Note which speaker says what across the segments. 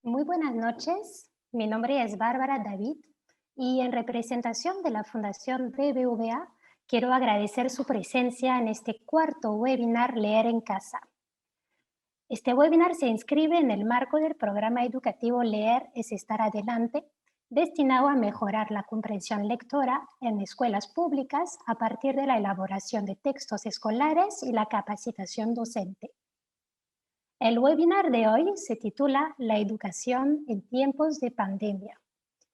Speaker 1: Muy buenas noches, mi nombre es Bárbara David y en representación de la Fundación BBVA quiero agradecer su presencia en este cuarto webinar Leer en Casa. Este webinar se inscribe en el marco del programa educativo Leer es estar adelante, destinado a mejorar la comprensión lectora en escuelas públicas a partir de la elaboración de textos escolares y la capacitación docente. El webinar de hoy se titula La educación en tiempos de pandemia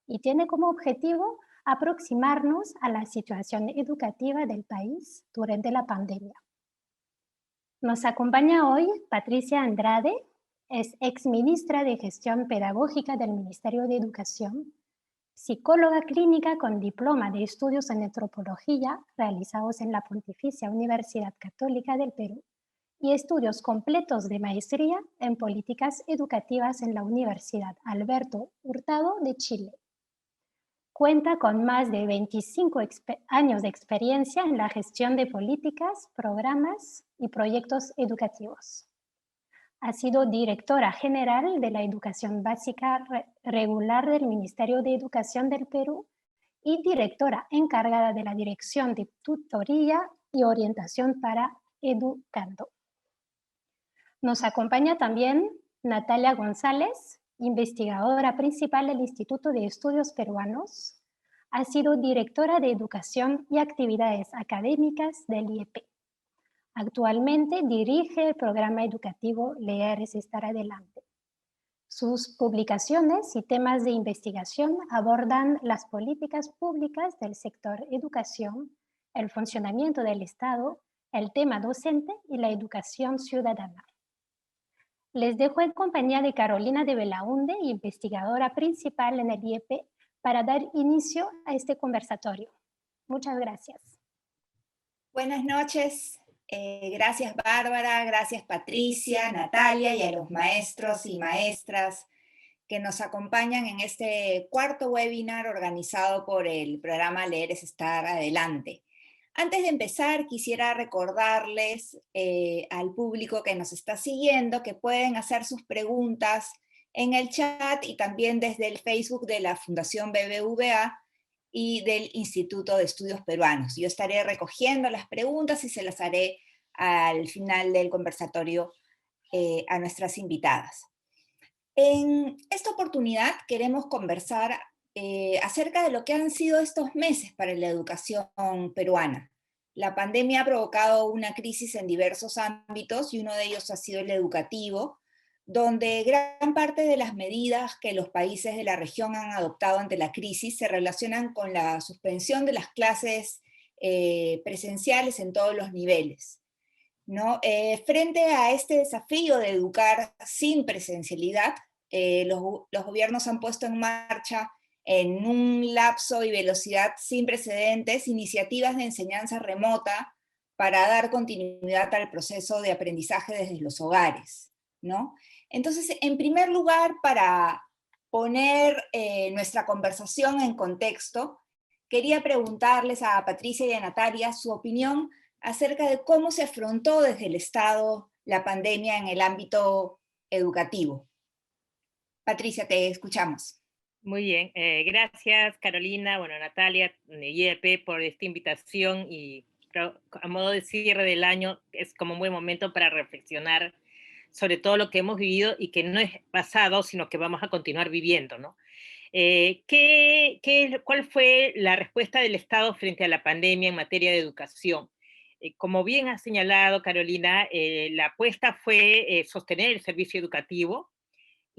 Speaker 1: y tiene como objetivo aproximarnos a la situación educativa del país durante la pandemia. Nos acompaña hoy Patricia Andrade, es exministra de Gestión Pedagógica del Ministerio de Educación, psicóloga clínica con diploma de estudios en antropología realizados en la Pontificia Universidad Católica del Perú y estudios completos de maestría en políticas educativas en la Universidad Alberto Hurtado de Chile. Cuenta con más de 25 años de experiencia en la gestión de políticas, programas y proyectos educativos. Ha sido directora general de la Educación Básica Regular del Ministerio de Educación del Perú y directora encargada de la Dirección de Tutoría y Orientación para Educando. Nos acompaña también Natalia González, investigadora principal del Instituto de Estudios Peruanos. Ha sido directora de Educación y Actividades Académicas del IEP. Actualmente dirige el programa educativo Leer es estar adelante. Sus publicaciones y temas de investigación abordan las políticas públicas del sector educación, el funcionamiento del Estado, el tema docente y la educación ciudadana. Les dejo en compañía de Carolina de Belaunde, investigadora principal en el IEP, para dar inicio a este conversatorio. Muchas gracias.
Speaker 2: Buenas noches. Gracias Bárbara, gracias Patricia, Natalia y a los maestros y maestras que nos acompañan en este cuarto webinar organizado por el programa Leer es estar adelante. Antes de empezar, quisiera recordarles al público que nos está siguiendo que pueden hacer sus preguntas en el chat y también desde el Facebook de la Fundación BBVA y del Instituto de Estudios Peruanos. Yo estaré recogiendo las preguntas y se las haré al final del conversatorio a nuestras invitadas. En esta oportunidad queremos conversar acerca de lo que han sido estos meses para la educación peruana. La pandemia ha provocado una crisis en diversos ámbitos y uno de ellos ha sido el educativo, donde gran parte de las medidas que los países de la región han adoptado ante la crisis se relacionan con la suspensión de las clases presenciales en todos los niveles, ¿no? Frente a este desafío de educar sin presencialidad, los gobiernos han puesto en marcha en un lapso y velocidad sin precedentes iniciativas de enseñanza remota para dar continuidad al proceso de aprendizaje desde los hogares, ¿no? Entonces, en primer lugar, para poner nuestra conversación en contexto, quería preguntarles a Patricia y a Natalia su opinión acerca de cómo se afrontó desde el Estado la pandemia en el ámbito educativo. Patricia, te escuchamos.
Speaker 3: Muy bien, gracias Carolina, bueno Natalia, IEP por esta invitación y creo, a modo de cierre del año es como un buen momento para reflexionar sobre todo lo que hemos vivido y que no es pasado, sino que vamos a continuar viviendo, ¿no? ¿Cuál fue la respuesta del Estado frente a la pandemia en materia de educación? Como bien ha señalado Carolina, la apuesta fue sostener el servicio educativo,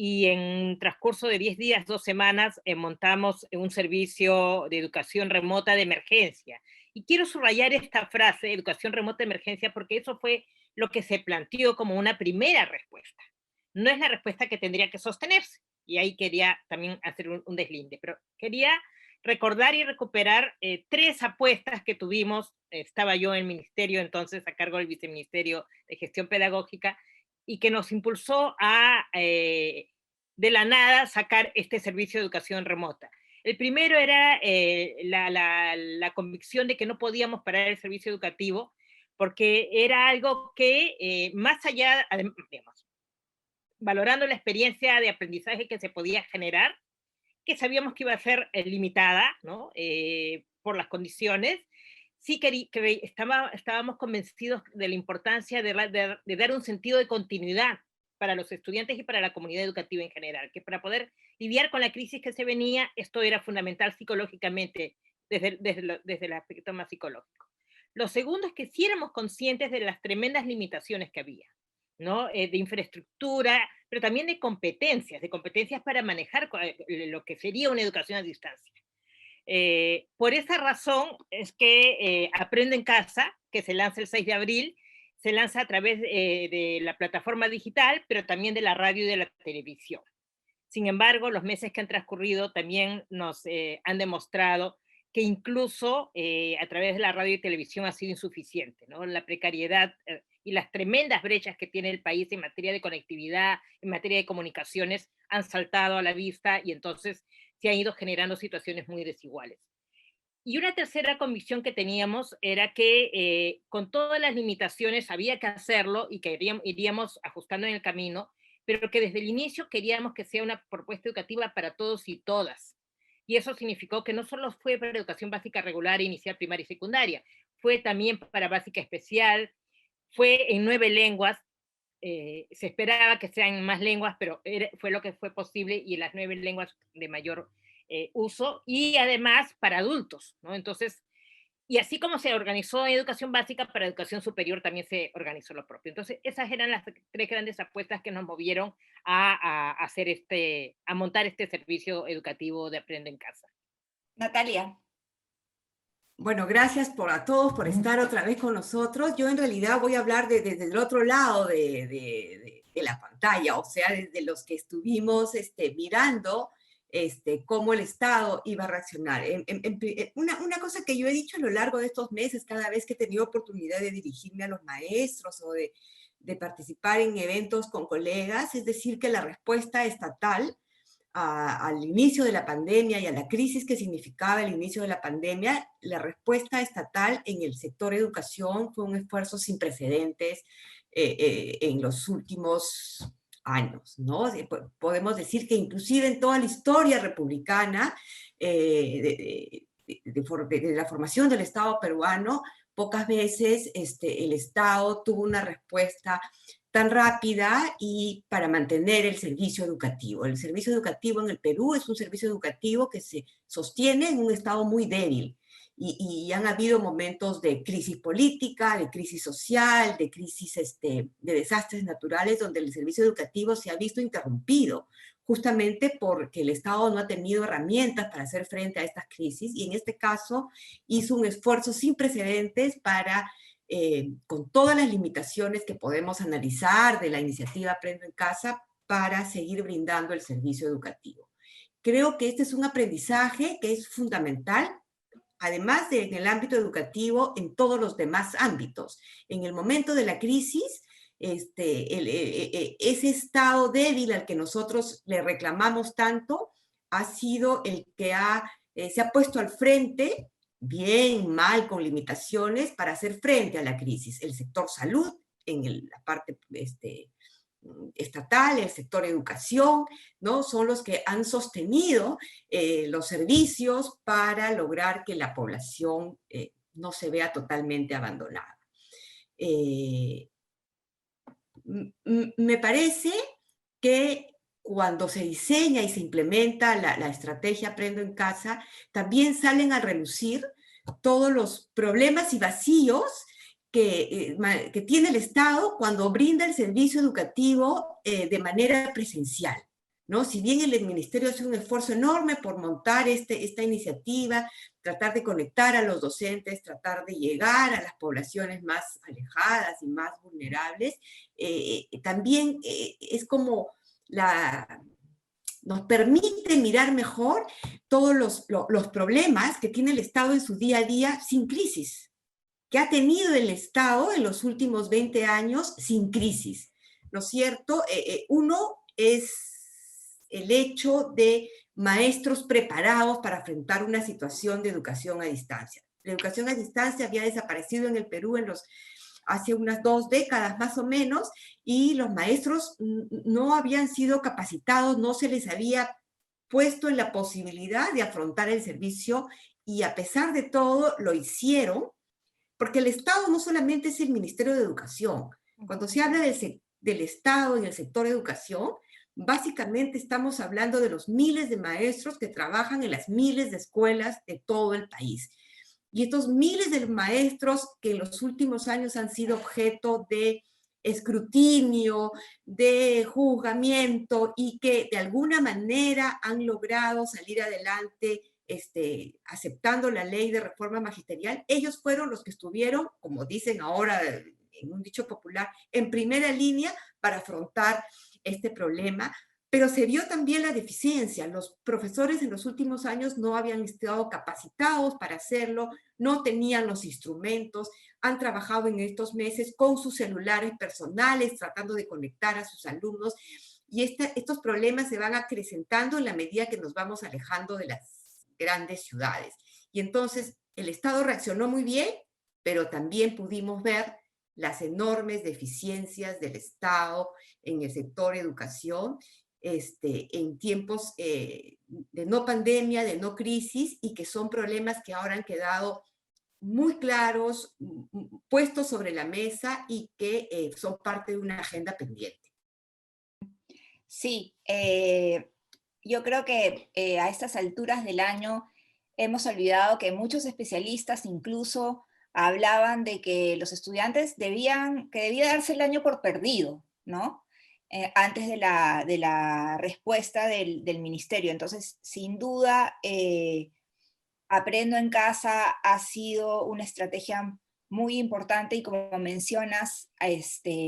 Speaker 3: y en transcurso de 10 días, 2 semanas, montamos un servicio de educación remota de emergencia. Y quiero subrayar esta frase, educación remota de emergencia, porque eso fue lo que se planteó como una primera respuesta. No es la respuesta que tendría que sostenerse. Y ahí quería también hacer un deslinde, pero quería recordar y recuperar 3 apuestas que tuvimos. Estaba yo en el ministerio entonces a cargo del viceministerio de gestión pedagógica, y que nos impulsó a, de la nada, sacar este servicio de educación remota. El primero era la convicción de que no podíamos parar el servicio educativo, porque era algo que, más allá, digamos, valorando la experiencia de aprendizaje que se podía generar, que sabíamos que iba a ser limitada, ¿no? Por las condiciones, sí estábamos convencidos de la importancia de dar un sentido de continuidad para los estudiantes y para la comunidad educativa en general, que para poder lidiar con la crisis que se venía, esto era fundamental psicológicamente, desde el aspecto más psicológico. Lo segundo es que sí éramos conscientes de las tremendas limitaciones que había, ¿no? De infraestructura, pero también de competencias para manejar lo que sería una educación a distancia. Por esa razón es que Aprendo en Casa, que se lanza el 6 de abril, se lanza a través de la plataforma digital, pero también de la radio y de la televisión. Sin embargo, los meses que han transcurrido también nos han demostrado que incluso a través de la radio y televisión ha sido insuficiente, ¿no? La precariedad y las tremendas brechas que tiene el país en materia de conectividad, en materia de comunicaciones, han saltado a la vista y entonces se han ido generando situaciones muy desiguales. Y una tercera convicción que teníamos era que con todas las limitaciones había que hacerlo y que iríamos ajustando en el camino, pero que desde el inicio queríamos que sea una propuesta educativa para todos y todas. Y eso significó que no solo fue para educación básica regular, inicial, primaria y secundaria, fue también para básica especial, fue en 9 lenguas, se esperaba que sean más lenguas, pero fue lo que fue posible y en las 9 lenguas de mayor uso, y además para adultos, ¿no? Entonces, y así como se organizó en educación básica, para educación superior también se organizó lo propio. Entonces, esas eran las 3 grandes apuestas que nos movieron a hacer a montar este servicio educativo de Aprende en Casa.
Speaker 2: Natalia.
Speaker 4: Bueno, gracias a todos por estar otra vez con nosotros. Yo en realidad voy a hablar desde el otro lado de la pantalla, o sea, desde los que estuvimos mirando cómo el Estado iba a reaccionar. Una cosa que yo he dicho a lo largo de estos meses, cada vez que he tenido oportunidad de dirigirme a los maestros o de participar en eventos con colegas, es decir, que la respuesta estatal al inicio de la pandemia y a la crisis que significaba el inicio de la pandemia, la respuesta estatal en el sector educación fue un esfuerzo sin precedentes en los últimos años, ¿no? Podemos decir que inclusive en toda la historia republicana de la formación del Estado peruano, pocas veces el Estado tuvo una respuesta tan rápida y para mantener el servicio educativo. El servicio educativo en el Perú es un servicio educativo que se sostiene en un estado muy débil y han habido momentos de crisis política, de crisis social, de crisis de desastres naturales donde el servicio educativo se ha visto interrumpido justamente porque el Estado no ha tenido herramientas para hacer frente a estas crisis y en este caso hizo un esfuerzo sin precedentes para con todas las limitaciones que podemos analizar de la iniciativa Aprendo en Casa para seguir brindando el servicio educativo. Creo que este es un aprendizaje que es fundamental, además de en el ámbito educativo, en todos los demás ámbitos. En el momento de la crisis, ese estado débil al que nosotros le reclamamos tanto ha sido el que se ha puesto al frente bien, mal, con limitaciones, para hacer frente a la crisis. El sector salud, en la parte estatal, el sector educación, ¿no? Son los que han sostenido los servicios para lograr que la población no se vea totalmente abandonada. Me parece que cuando se diseña y se implementa la estrategia Aprendo en Casa, también salen a relucir todos los problemas y vacíos que tiene el Estado cuando brinda el servicio educativo de manera presencial, ¿no? Si bien el Ministerio hace un esfuerzo enorme por montar esta iniciativa, tratar de conectar a los docentes, tratar de llegar a las poblaciones más alejadas y más vulnerables, también es como nos permite mirar mejor todos los problemas que tiene el Estado en su día a día sin crisis, que ha tenido el Estado en los últimos 20 años sin crisis, ¿no es cierto? Uno es el hecho de maestros preparados para afrontar una situación de educación a distancia. La educación a distancia había desaparecido en el Perú en los hace unas 2 décadas más o menos, y los maestros no habían sido capacitados, no se les había puesto en la posibilidad de afrontar el servicio, y a pesar de todo lo hicieron, porque el Estado no solamente es el Ministerio de Educación. Cuando se habla del Estado y el sector educación, básicamente estamos hablando de los miles de maestros que trabajan en las miles de escuelas de todo el país. Y estos miles de maestros que en los últimos años han sido objeto de escrutinio, de juzgamiento, y que de alguna manera han logrado salir adelante aceptando la ley de reforma magisterial, ellos fueron los que estuvieron, como dicen ahora en un dicho popular, en primera línea para afrontar este problema. Pero se vio también la deficiencia. Los profesores en los últimos años no habían estado capacitados para hacerlo, no tenían los instrumentos, han trabajado en estos meses con sus celulares personales, tratando de conectar a sus alumnos, y estos problemas se van acrecentando en la medida que nos vamos alejando de las grandes ciudades. Y entonces el Estado reaccionó muy bien, pero también pudimos ver las enormes deficiencias del Estado en el sector educación, en tiempos de no pandemia, de no crisis, y que son problemas que ahora han quedado muy claros, puestos sobre la mesa, y que son parte de una agenda pendiente.
Speaker 2: Sí, yo creo que a estas alturas del año hemos olvidado que muchos especialistas incluso hablaban de que los estudiantes debía darse el año por perdido, ¿no? Antes de la respuesta del ministerio. Entonces, sin duda, Aprendo en Casa ha sido una estrategia muy importante, y como mencionas,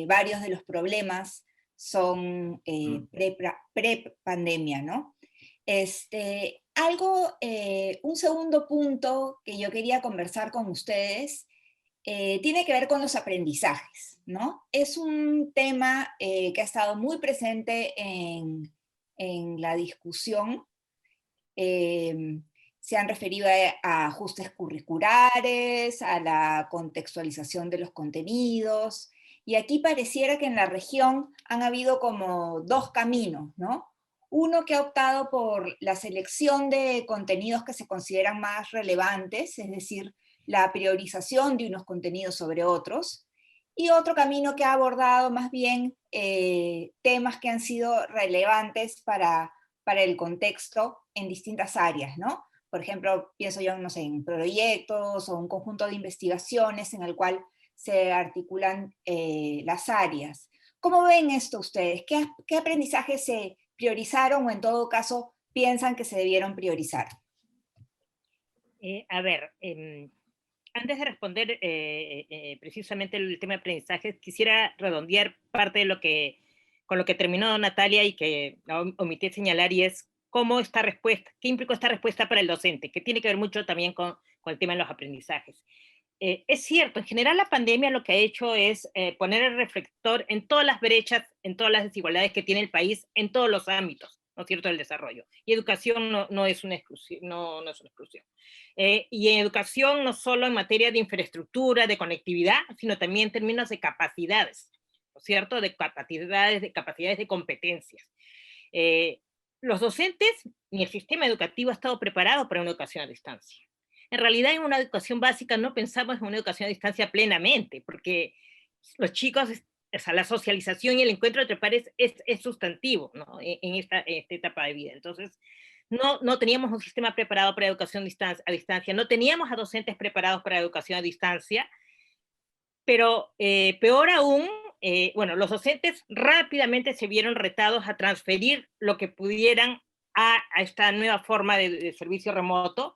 Speaker 2: varios de los problemas son pre-pandemia, ¿no? Un segundo punto que yo quería conversar con ustedes tiene que ver con los aprendizajes, ¿no? Es un tema que ha estado muy presente en la discusión. Se han referido a ajustes curriculares, a la contextualización de los contenidos, y aquí pareciera que en la región han habido como dos caminos, ¿no? Uno que ha optado por la selección de contenidos que se consideran más relevantes, es decir, la priorización de unos contenidos sobre otros, y otro camino que ha abordado más bien temas que han sido relevantes para el contexto en distintas áreas, ¿no? Por ejemplo, pienso yo, no sé, en proyectos o un conjunto de investigaciones en el cual se articulan las áreas. ¿Cómo ven esto ustedes? ¿Qué aprendizajes se priorizaron, o en todo caso piensan que se debieron priorizar?
Speaker 3: Antes de responder precisamente el tema de aprendizajes, quisiera redondear parte de con lo que terminó Natalia y que omití señalar, y es cómo esta respuesta, qué implicó esta respuesta para el docente, que tiene que ver mucho también con el tema de los aprendizajes. Es cierto, en general la pandemia lo que ha hecho es poner el reflector en todas las brechas, en todas las desigualdades que tiene el país, en todos los ámbitos, ¿no es cierto?, del desarrollo. Y educación no es una exclusión, no es una exclusión. Y en educación no solo en materia de infraestructura, de conectividad, sino también en términos de capacidades, ¿no es cierto?, de capacidades de competencias. Los docentes ni el sistema educativo ha estado preparado para una educación a distancia. En realidad, en una educación básica no pensamos en una educación a distancia plenamente, porque los chicos, o sea, la socialización y el encuentro entre pares es sustantivo, ¿no?, en esta etapa de vida. Entonces, no teníamos un sistema preparado para educación a distancia, no teníamos a docentes preparados para educación a distancia, pero peor aún, bueno, los docentes rápidamente se vieron retados a transferir lo que pudieran a esta nueva forma de servicio remoto.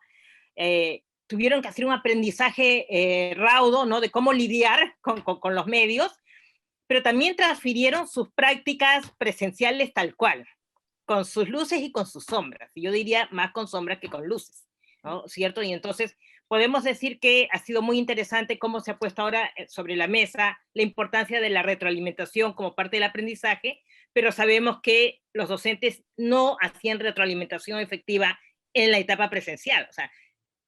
Speaker 3: Tuvieron que hacer un aprendizaje raudo, ¿no?, de cómo lidiar con los medios, pero también transfirieron sus prácticas presenciales tal cual, con sus luces y con sus sombras, y yo diría más con sombras que con luces, ¿no? ¿Cierto? Y entonces podemos decir que ha sido muy interesante cómo se ha puesto ahora sobre la mesa la importancia de la retroalimentación como parte del aprendizaje, pero sabemos que los docentes no hacían retroalimentación efectiva en la etapa presencial, o sea,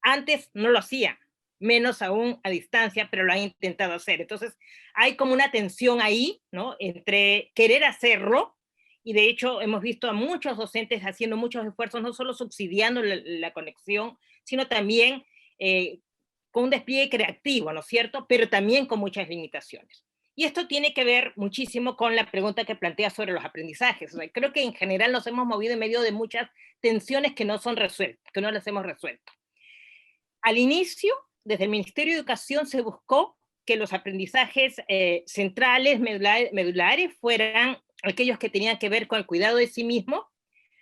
Speaker 3: antes no lo hacían, menos aún a distancia, pero lo han intentado hacer. Entonces, hay como una tensión ahí, ¿no?, entre querer hacerlo, y de hecho hemos visto a muchos docentes haciendo muchos esfuerzos, no solo subsidiando la conexión, sino también con un despliegue creativo, ¿no es cierto?, pero también con muchas limitaciones. Y esto tiene que ver muchísimo con la pregunta que plantea sobre los aprendizajes. O sea, creo que en general nos hemos movido en medio de muchas tensiones que no son resueltas, que no las hemos resuelto. Al inicio, desde el Ministerio de Educación se buscó que los aprendizajes centrales, medulares, fueran aquellos que tenían que ver con el cuidado de sí mismo,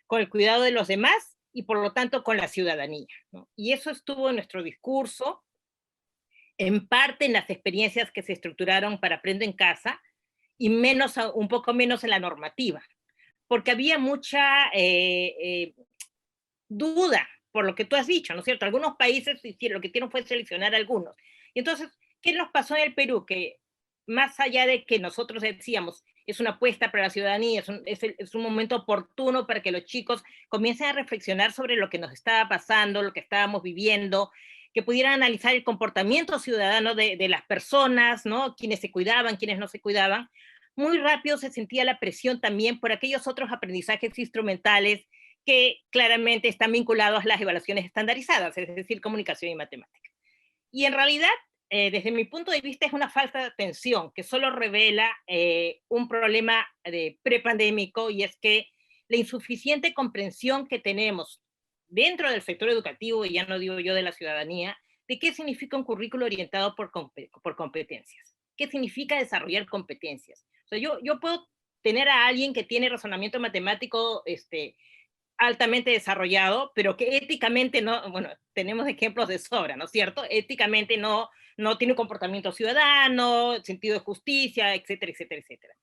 Speaker 3: con el cuidado de los demás y por lo tanto con la ciudadanía, ¿no? Y eso estuvo en nuestro discurso, en parte en las experiencias que se estructuraron para Aprendo en Casa y un poco menos en la normativa, porque había mucha duda, por lo que tú has dicho, ¿no es cierto? Algunos países lo que hicieron fue seleccionar algunos. Y entonces, ¿qué nos pasó en el Perú? Que más allá de que nosotros decíamos, es una apuesta para la ciudadanía, es un momento oportuno para que los chicos comiencen a reflexionar sobre lo que nos estaba pasando, lo que estábamos viviendo, que pudieran analizar el comportamiento ciudadano de las personas, ¿no?, quienes se cuidaban, quienes no se cuidaban. Muy rápido se sentía la presión también por aquellos otros aprendizajes instrumentales que claramente están vinculados a las evaluaciones estandarizadas, es decir, comunicación y matemática. Y en realidad, desde mi punto de vista, es una falta de atención que solo revela un problema prepandémico, y es que la insuficiente comprensión que tenemos dentro del sector educativo, y ya no digo yo de la ciudadanía, de qué significa un currículo orientado por competencias. ¿Qué significa desarrollar competencias? O sea, yo puedo tener a alguien que tiene razonamiento matemático altamente desarrollado, pero que éticamente no, bueno, tenemos ejemplos de sobra, ¿no es cierto? Éticamente no tiene un comportamiento ciudadano, sentido de justicia, etcétera, etcétera, etcétera.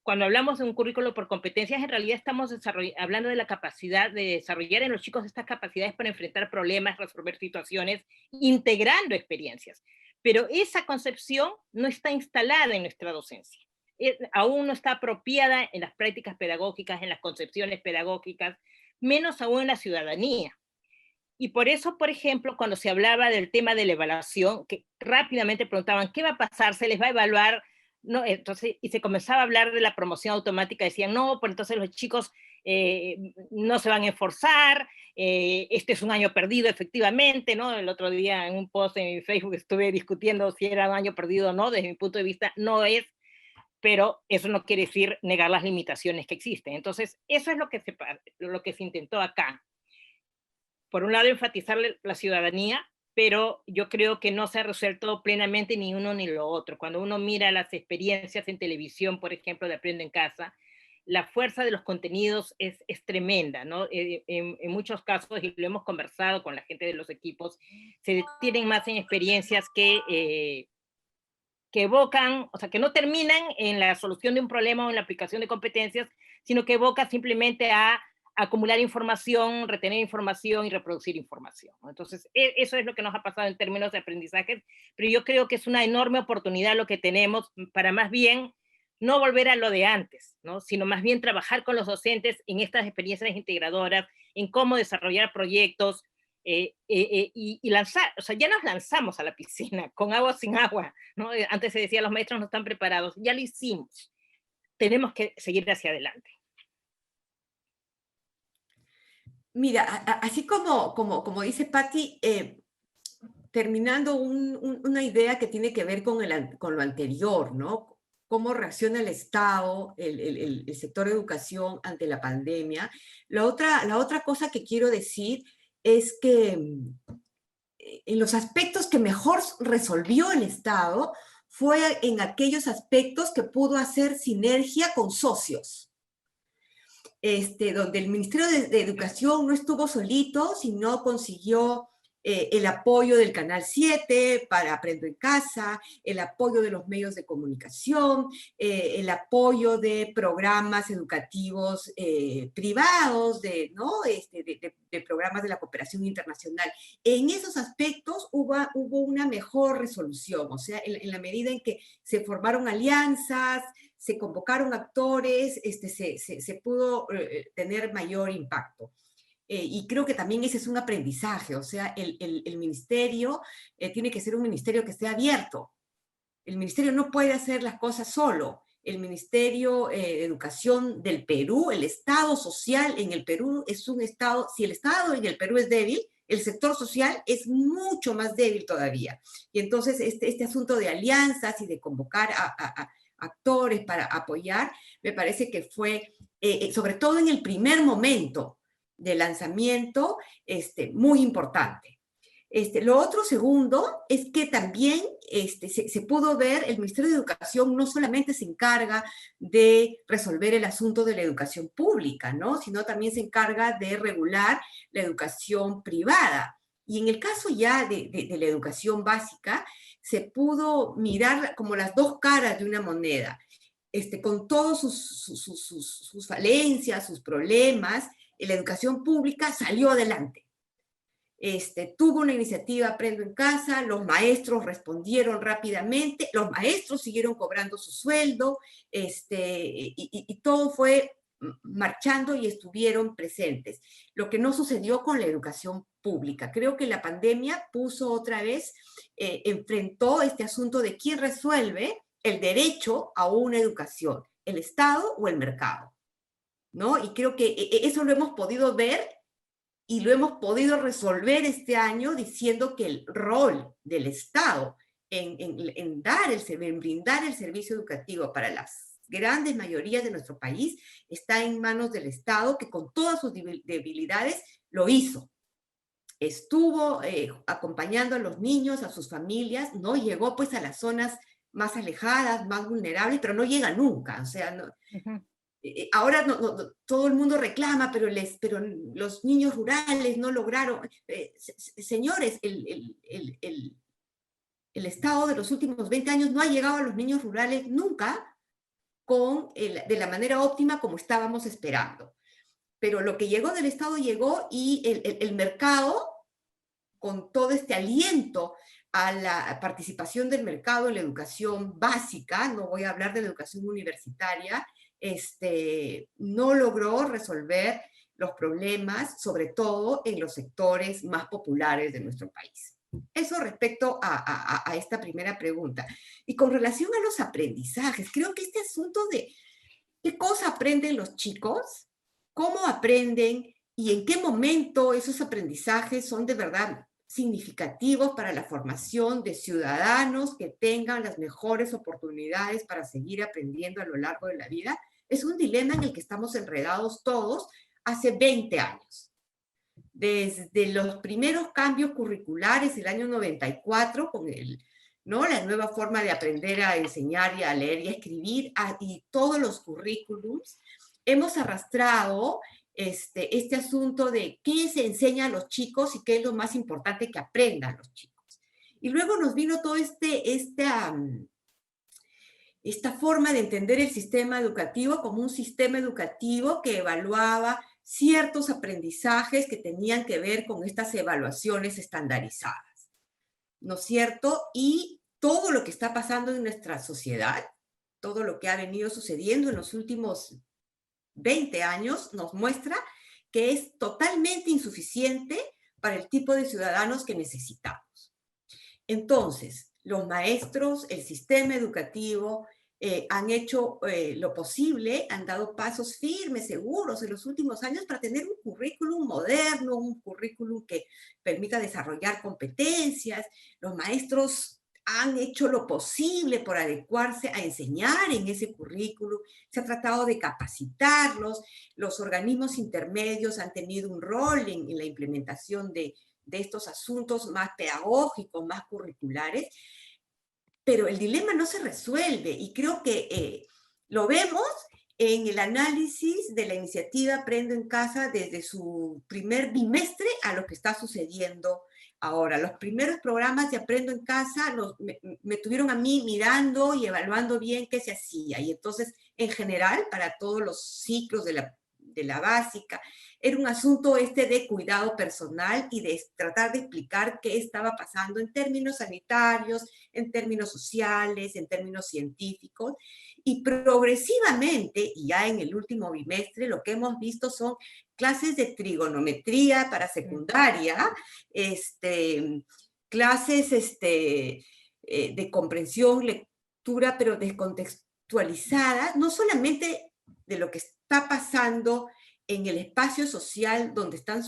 Speaker 3: Cuando hablamos de un currículo por competencias, en realidad estamos hablando de la capacidad de desarrollar en los chicos estas capacidades para enfrentar problemas, resolver situaciones, integrando experiencias. Pero esa concepción no está instalada en nuestra docencia. Aún no está apropiada en las prácticas pedagógicas, en las concepciones pedagógicas, menos aún en la ciudadanía. Y por eso, por ejemplo, cuando se hablaba del tema de la evaluación, que rápidamente preguntaban, ¿qué va a pasar? ¿Se les va a evaluar? No, entonces, y se comenzaba a hablar de la promoción automática, decían, no, pues entonces los chicos no se van a esforzar, este es un año perdido, efectivamente, ¿no? El otro día en un post en mi Facebook estuve discutiendo si era un año perdido o no, desde mi punto de vista no es, pero eso no quiere decir negar las limitaciones que existen. Entonces, eso es lo que se intentó acá. Por un lado, enfatizar la ciudadanía, pero yo creo que no se ha resuelto plenamente ni uno ni lo otro. Cuando uno mira las experiencias en televisión, por ejemplo, de Aprendo en Casa, la fuerza de los contenidos es tremenda, ¿no? En muchos casos, y lo hemos conversado con la gente de los equipos, se detienen más en experiencias que evocan, o sea, que no terminan en la solución de un problema o en la aplicación de competencias, sino que evocan simplemente a acumular información, retener información y reproducir información. Entonces, eso es lo que nos ha pasado en términos de aprendizaje, pero yo creo que es una enorme oportunidad lo que tenemos para más bien no volver a lo de antes, ¿no?, sino más bien trabajar con los docentes en estas experiencias integradoras, en cómo desarrollar proyectos, y lanzar, o sea, ya nos lanzamos a la piscina, con agua o sin agua, ¿no? Antes se decía, los maestros no están preparados, ya lo hicimos, tenemos que seguir hacia adelante.
Speaker 4: Mira, así como dice Patti, terminando una idea que tiene que ver con lo anterior, ¿no? Cómo reacciona el Estado, el sector de educación ante la pandemia. La otra cosa que quiero decir es que en los aspectos que mejor resolvió el Estado fue en aquellos aspectos que pudo hacer sinergia con socios. Donde el Ministerio de Educación no estuvo solito, sino consiguió el apoyo del Canal 7 para Aprendo en Casa, el apoyo de los medios de comunicación, el apoyo de programas educativos privados, ¿no? de programas de la cooperación internacional. En esos aspectos hubo una mejor resolución, o sea, en la medida en que se formaron alianzas, se convocaron actores, se pudo tener mayor impacto. y creo que también ese es un aprendizaje, o sea, el ministerio tiene que ser un ministerio que esté abierto. El ministerio no puede hacer las cosas solo. El Ministerio de Educación del Perú, el Estado social en el Perú es un Estado, si el Estado en el Perú es débil, el sector social es mucho más débil todavía. Y entonces este asunto de alianzas y de convocar a actores para apoyar, me parece que fue, sobre todo en el primer momento de lanzamiento, muy importante. Lo otro segundo es que también se pudo ver, el Ministerio de Educación no solamente se encarga de resolver el asunto de la educación pública, ¿no? Sino también se encarga de regular la educación privada. Y en el caso ya de la educación básica, se pudo mirar como las dos caras de una moneda. Con todos sus falencias, sus problemas, la educación pública salió adelante. Tuvo una iniciativa Aprendo en Casa, los maestros respondieron rápidamente, los maestros siguieron cobrando su sueldo, y todo fue marchando y estuvieron presentes. Lo que no sucedió con la educación pública. Creo que la pandemia puso otra vez, enfrentó este asunto de quién resuelve el derecho a una educación, el Estado o el mercado, ¿no? Y creo que eso lo hemos podido ver y lo hemos podido resolver este año diciendo que el rol del Estado en brindar el servicio educativo para las grandes mayorías de nuestro país está en manos del Estado, que con todas sus debilidades lo hizo. Estuvo acompañando a los niños, a sus familias, ¿no? Llegó pues a las zonas más alejadas, más vulnerables, pero no llega nunca, o sea, no, ahora todo el mundo reclama, pero los niños rurales no lograron. Señores, el Estado de los últimos 20 años no ha llegado a los niños rurales nunca de la manera óptima como estábamos esperando. Pero lo que llegó del Estado llegó, y el mercado, con todo este aliento a la participación del mercado en la educación básica, no voy a hablar de la educación universitaria, no logró resolver los problemas, sobre todo en los sectores más populares de nuestro país. Eso respecto a esta primera pregunta. Y con relación a los aprendizajes, creo que este asunto de qué cosa aprenden los chicos, cómo aprenden y en qué momento esos aprendizajes son de verdad significativos para la formación de ciudadanos que tengan las mejores oportunidades para seguir aprendiendo a lo largo de la vida, es un dilema en el que estamos enredados todos hace 20 años. Desde los primeros cambios curriculares del año 94, con la nueva forma de aprender a enseñar y a leer y a escribir, y todos los currículums, hemos arrastrado este asunto de qué se enseña a los chicos y qué es lo más importante que aprendan los chicos. Y luego nos vino toda esta forma de entender el sistema educativo como un sistema educativo que evaluaba ciertos aprendizajes que tenían que ver con estas evaluaciones estandarizadas, ¿no es cierto? Y todo lo que está pasando en nuestra sociedad, todo lo que ha venido sucediendo en los últimos 20 años nos muestra que es totalmente insuficiente para el tipo de ciudadanos que necesitamos. Entonces, los maestros, el sistema educativo, han hecho lo posible, han dado pasos firmes, seguros en los últimos años para tener un currículum moderno, un currículum que permita desarrollar competencias. Los maestros han hecho lo posible por adecuarse a enseñar en ese currículum, se ha tratado de capacitarlos, los organismos intermedios han tenido un rol en la implementación de estos asuntos más pedagógicos, más curriculares, pero el dilema no se resuelve, y creo que lo vemos en el análisis de la iniciativa Aprendo en Casa desde su primer bimestre a lo que está sucediendo ahora. Los primeros programas de Aprendo en Casa me tuvieron a mí mirando y evaluando bien qué se hacía, y entonces, en general, para todos los ciclos de la básica, era un asunto de cuidado personal y de tratar de explicar qué estaba pasando en términos sanitarios, en términos sociales, en términos científicos. Y progresivamente, y ya en el último bimestre, lo que hemos visto son clases de trigonometría para secundaria, clases de comprensión, lectura, pero descontextualizada, no solamente de lo que está pasando en el espacio social donde están,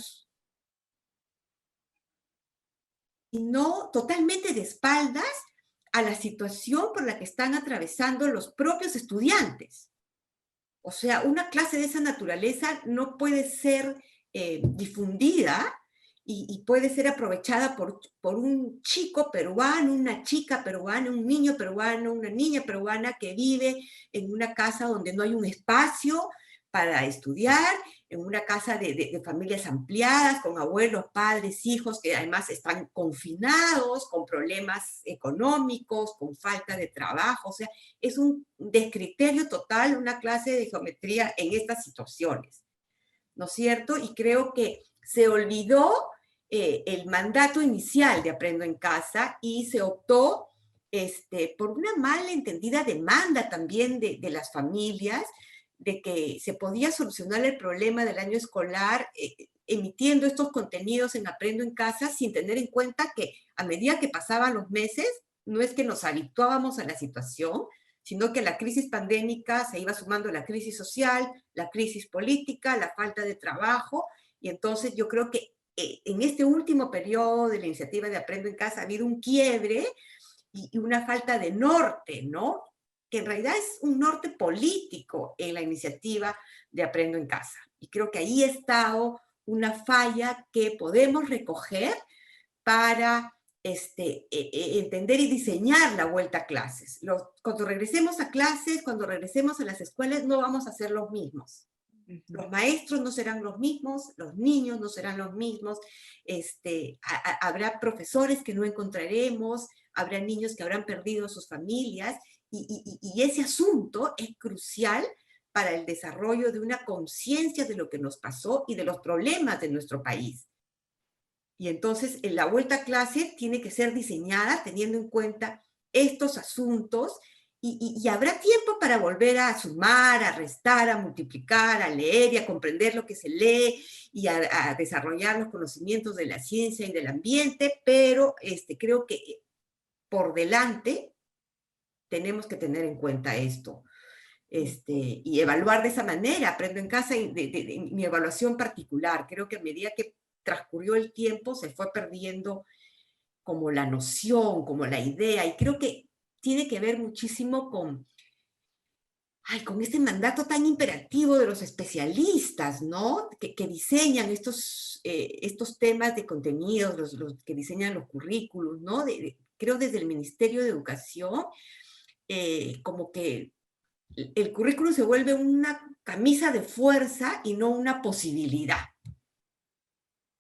Speaker 4: sino totalmente de espaldas a la situación por la que están atravesando los propios estudiantes. O sea, una clase de esa naturaleza no puede ser difundida y puede ser aprovechada por un chico peruano, una chica peruana, un niño peruano, una niña peruana que vive en una casa donde no hay un espacio para estudiar, en una casa de familias ampliadas, con abuelos, padres, hijos, que además están confinados, con problemas económicos, con falta de trabajo. O sea, es un descriterio total una clase de geometría en estas situaciones, ¿no es cierto? Y creo que se olvidó el mandato inicial de Aprendo en Casa y se optó por una mal entendida demanda también de las familias, de que se podía solucionar el problema del año escolar emitiendo estos contenidos en Aprendo en Casa sin tener en cuenta que a medida que pasaban los meses, no es que nos habituábamos a la situación, sino que la crisis pandémica se iba sumando a la crisis social, la crisis política, la falta de trabajo, y entonces yo creo que en este último periodo de la iniciativa de Aprendo en Casa ha habido un quiebre y una falta de norte, ¿no? Que en realidad es un norte político en la iniciativa de Aprendo en Casa. Y creo que ahí ha estado una falla que podemos recoger para entender y diseñar la vuelta a clases. Cuando regresemos a clases, cuando regresemos a las escuelas, no vamos a ser los mismos. Los maestros no serán los mismos, los niños no serán los mismos, habrá profesores que no encontraremos, habrá niños que habrán perdido a sus familias, y ese asunto es crucial para el desarrollo de una conciencia de lo que nos pasó y de los problemas de nuestro país. Y entonces la vuelta a clase tiene que ser diseñada teniendo en cuenta estos asuntos y habrá tiempo para volver a sumar, a restar, a multiplicar, a leer y a comprender lo que se lee y a desarrollar los conocimientos de la ciencia y del ambiente, pero creo que por delante tenemos que tener en cuenta esto. Y evaluar de esa manera. Aprendo en Casa de mi evaluación particular. Creo que a medida que transcurrió el tiempo se fue perdiendo como la noción, como la idea, y creo que tiene que ver muchísimo con este mandato tan imperativo de los especialistas, ¿no? Que diseñan estos temas de contenidos, los que diseñan los currículos, ¿no? Creo desde el Ministerio de Educación, como que el currículum se vuelve una camisa de fuerza y no una posibilidad.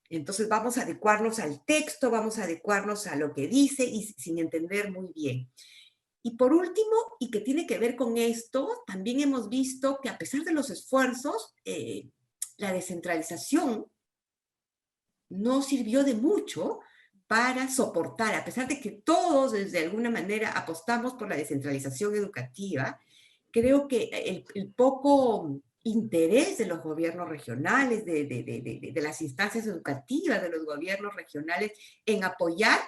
Speaker 4: Entonces vamos a adecuarnos al texto, vamos a adecuarnos a lo que dice y sin entender muy bien. Y por último, y que tiene que ver con esto, también hemos visto que a pesar de los esfuerzos, la descentralización no sirvió de mucho para soportar, a pesar de que todos desde alguna manera apostamos por la descentralización educativa. Creo que el poco interés de los gobiernos regionales, de las instancias educativas de los gobiernos regionales en apoyar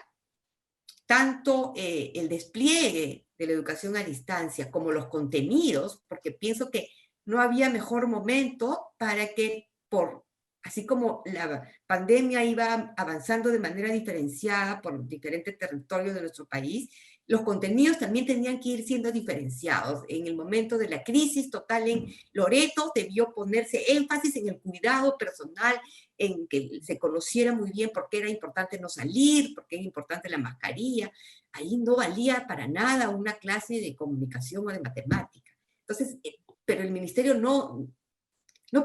Speaker 4: tanto el despliegue de la educación a distancia como los contenidos, porque pienso que no había mejor momento para que, así como la pandemia iba avanzando de manera diferenciada por diferentes territorios de nuestro país, los contenidos también tenían que ir siendo diferenciados. En el momento de la crisis total en Loreto debió ponerse énfasis en el cuidado personal, en que se conociera muy bien por qué era importante no salir, por qué era importante la mascarilla. Ahí no valía para nada una clase de comunicación o de matemática. Entonces, pero el ministerio no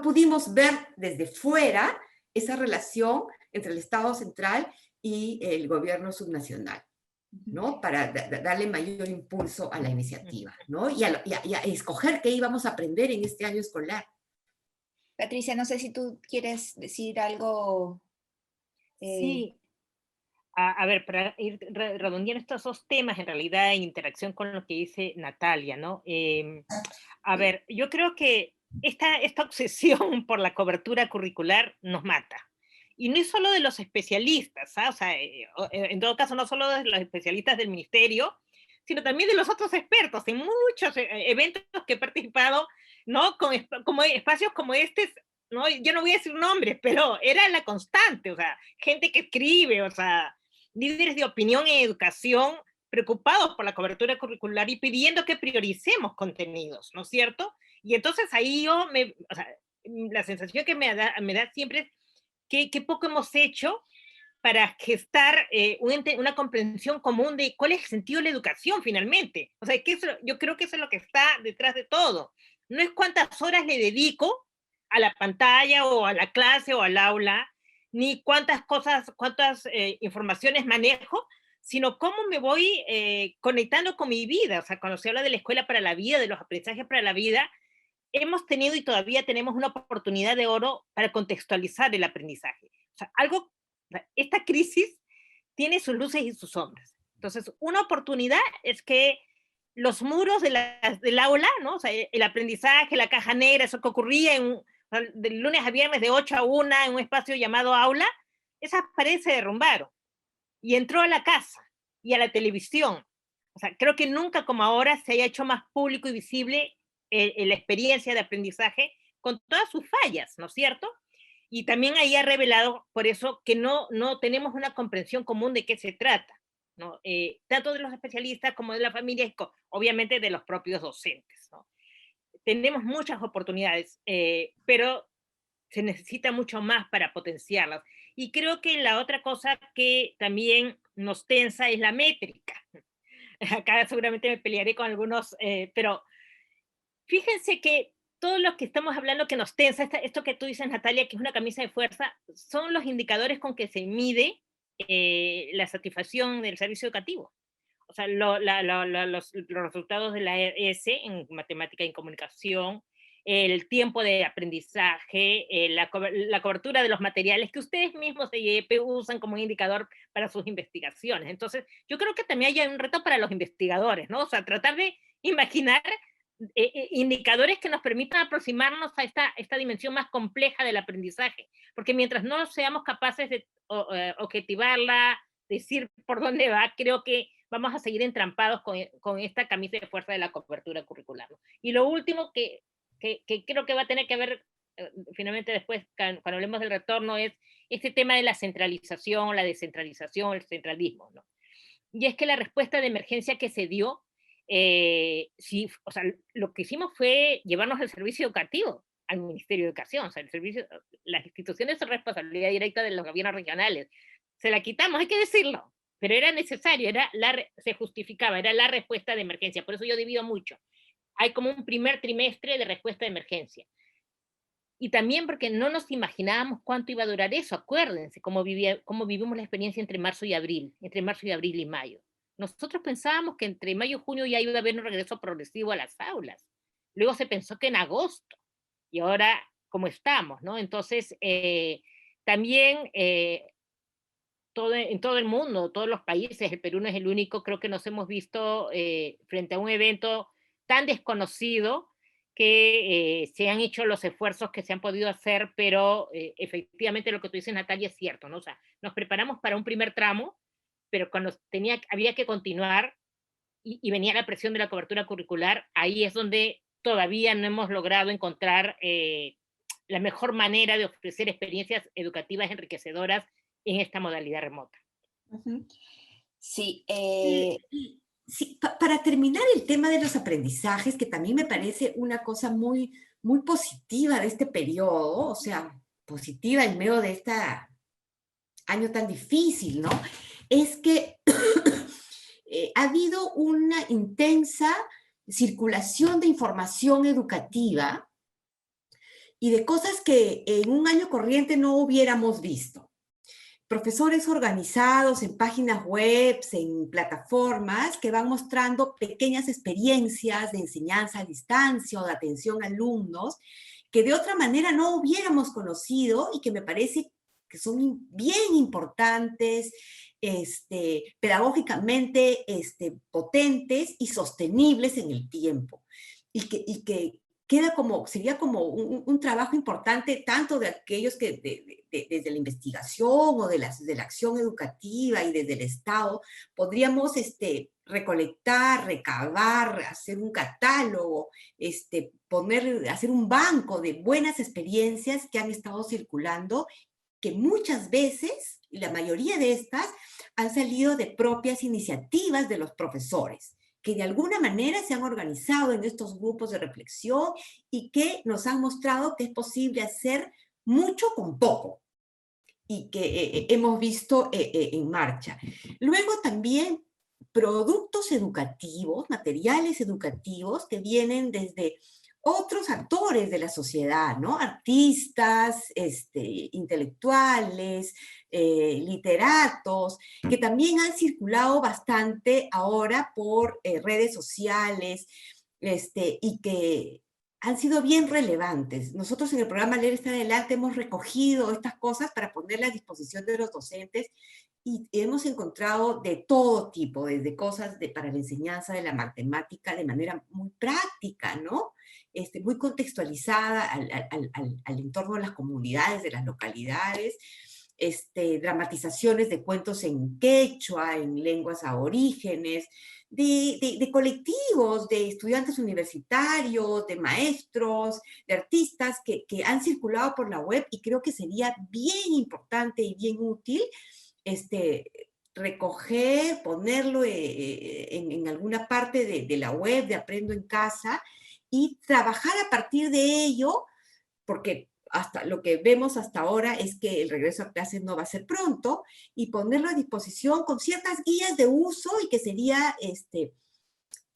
Speaker 4: pudimos ver desde fuera esa relación entre el Estado central y el gobierno subnacional, ¿no? Para darle mayor impulso a la iniciativa, ¿no? Y a escoger qué íbamos a aprender en este año escolar.
Speaker 2: Patricia, no sé si tú quieres decir algo.
Speaker 3: Sí, a ver, para ir redondeando estos dos temas, en realidad, en interacción con lo que dice Natalia, ¿no? A ver, yo creo que esta obsesión por la cobertura curricular nos mata. Y no es solo de los especialistas, ¿ah? O sea, en todo caso, no solo de los especialistas del ministerio, sino también de los otros expertos en muchos eventos que he participado, ¿no? Como espacios como este, ¿no? Yo no voy a decir nombres, pero era la constante, o sea, gente que escribe, o sea, líderes de opinión en educación preocupados por la cobertura curricular y pidiendo que prioricemos contenidos, ¿no es cierto? Y entonces ahí o sea, la sensación que me da siempre es que poco hemos hecho para gestar una comprensión común de cuál es el sentido de la educación finalmente. O sea, yo creo que eso es lo que está detrás de todo. No es cuántas horas le dedico a la pantalla o a la clase o al aula, ni cuántas informaciones manejo, sino cómo me voy conectando con mi vida. O sea, cuando se habla de la escuela para la vida, de los aprendizajes para la vida, hemos tenido y todavía tenemos una oportunidad de oro para contextualizar el aprendizaje. O sea, esta crisis tiene sus luces y sus sombras. Entonces, una oportunidad es que los muros del aula, ¿no? O sea, el aprendizaje, la caja negra, eso que ocurría de lunes a viernes de 8 a 1 en un espacio llamado aula, esas paredes se derrumbaron y entró a la casa y a la televisión. O sea, creo que nunca como ahora se haya hecho más público y visible la experiencia de aprendizaje con todas sus fallas, ¿no es cierto? Y también ahí ha revelado, por eso, que no tenemos una comprensión común de qué se trata, ¿no? Tanto de los especialistas como de la familia, y obviamente de los propios docentes, ¿no? Tenemos muchas oportunidades, pero se necesita mucho más para potenciarlas. Y creo que la otra cosa que también nos tensa es la métrica. Acá seguramente me pelearé con algunos, pero fíjense que todo lo que estamos hablando que nos tensa, esto que tú dices, Natalia, que es una camisa de fuerza, son los indicadores con que se mide la satisfacción del servicio educativo. O sea, los resultados de la ES en matemática y comunicación, el tiempo de aprendizaje, la cobertura de los materiales que ustedes mismos de IEP usan como indicador para sus investigaciones. Entonces, yo creo que también hay un reto para los investigadores, ¿no? O sea, tratar de imaginar indicadores que nos permitan aproximarnos a esta dimensión más compleja del aprendizaje, porque mientras no seamos capaces de objetivarla, decir por dónde va, creo que vamos a seguir entrampados con esta camisa de fuerza de la cobertura curricular, ¿no? Y lo último que creo que va a tener que ver finalmente después, cuando hablemos del retorno, es este tema de la centralización, la descentralización, el centralismo, ¿no? Y es que la respuesta de emergencia que se dio, sí, o sea, lo que hicimos fue llevarnos el servicio educativo al Ministerio de Educación, o sea, las instituciones son responsabilidad directa de los gobiernos regionales. Se la quitamos, hay que decirlo, pero era necesario, se justificaba, era la respuesta de emergencia, por eso yo divido mucho. Hay como un primer trimestre de respuesta de emergencia. Y también porque no nos imaginábamos cuánto iba a durar eso, acuérdense cómo vivimos la experiencia entre marzo y abril y mayo. Nosotros pensábamos que entre mayo y junio ya iba a haber un regreso progresivo a las aulas. Luego se pensó que en agosto. Y ahora, ¿cómo estamos? ¿No? Entonces, también en todo el mundo, todos los países, el Perú no es el único, creo que nos hemos visto frente a un evento tan desconocido que se han hecho los esfuerzos que se han podido hacer, pero efectivamente lo que tú dices, Natalia, es cierto, ¿no? O sea, nos preparamos para un primer tramo, pero cuando había que continuar y venía la presión de la cobertura curricular, ahí es donde todavía no hemos logrado encontrar la mejor manera de ofrecer experiencias educativas enriquecedoras en esta modalidad remota.
Speaker 2: Sí.
Speaker 4: Sí, para terminar el tema de los aprendizajes, que también me parece una cosa muy, muy positiva de este periodo, o sea, positiva en medio de este año tan difícil, ¿no? Es que ha habido una intensa circulación de información educativa y de cosas que en un año corriente no hubiéramos visto. Profesores organizados en páginas web, en plataformas que van mostrando pequeñas experiencias de enseñanza a distancia o de atención a alumnos que de otra manera no hubiéramos conocido y que me parece que son bien importantes, pedagógicamente potentes y sostenibles en el tiempo. Y que sería como un trabajo importante tanto de aquellos que desde la investigación o de la acción educativa y desde el Estado podríamos recolectar, recabar, hacer un catálogo, hacer un banco de buenas experiencias que han estado circulando, que muchas veces, y la mayoría de estas, han salido de propias iniciativas de los profesores, que de alguna manera se han organizado en estos grupos de reflexión y que nos han mostrado que es posible hacer mucho con poco y que hemos visto en marcha. Luego también productos educativos, materiales educativos que vienen desde otros actores de la sociedad, ¿no? Artistas, intelectuales, literatos, que también han circulado bastante ahora por redes sociales, y que han sido bien relevantes. Nosotros en el programa Leer está adelante hemos recogido estas cosas para ponerlas a disposición de los docentes y hemos encontrado de todo tipo, desde cosas para la enseñanza de la matemática de manera muy práctica, ¿no? Muy contextualizada al entorno de las comunidades, de las localidades, dramatizaciones de cuentos en quechua, en lenguas aborígenes, de colectivos, de estudiantes universitarios, de maestros, de artistas que han circulado por la web y creo que sería bien importante y bien útil recoger, ponerlo en alguna parte de la web de Aprendo en Casa y trabajar a partir de ello, porque hasta lo que vemos hasta ahora es que el regreso a clases no va a ser pronto, y ponerlo a disposición con ciertas guías de uso y que sería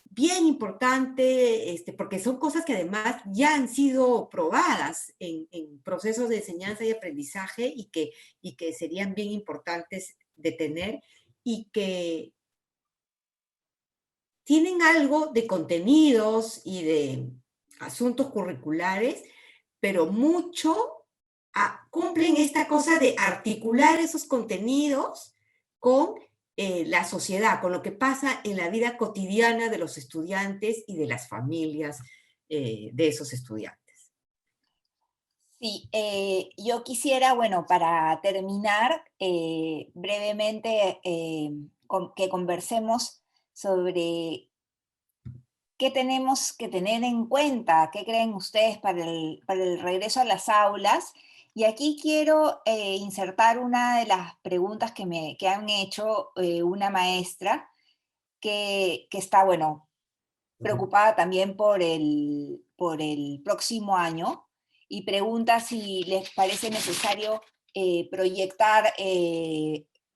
Speaker 4: bien importante, porque son cosas que además ya han sido probadas en procesos de enseñanza y aprendizaje y que serían bien importantes de tener y que tienen algo de contenidos y de asuntos curriculares, pero mucho cumplen esta cosa de articular esos contenidos con la sociedad, con lo que pasa en la vida cotidiana de los estudiantes y de las familias de esos estudiantes.
Speaker 2: Sí, yo quisiera, bueno, para terminar, brevemente que conversemos sobre qué tenemos que tener en cuenta, qué creen ustedes para el regreso a las aulas. Y aquí quiero insertar una de las preguntas que han hecho una maestra que está, bueno, preocupada también por el próximo año y pregunta si les parece necesario proyectar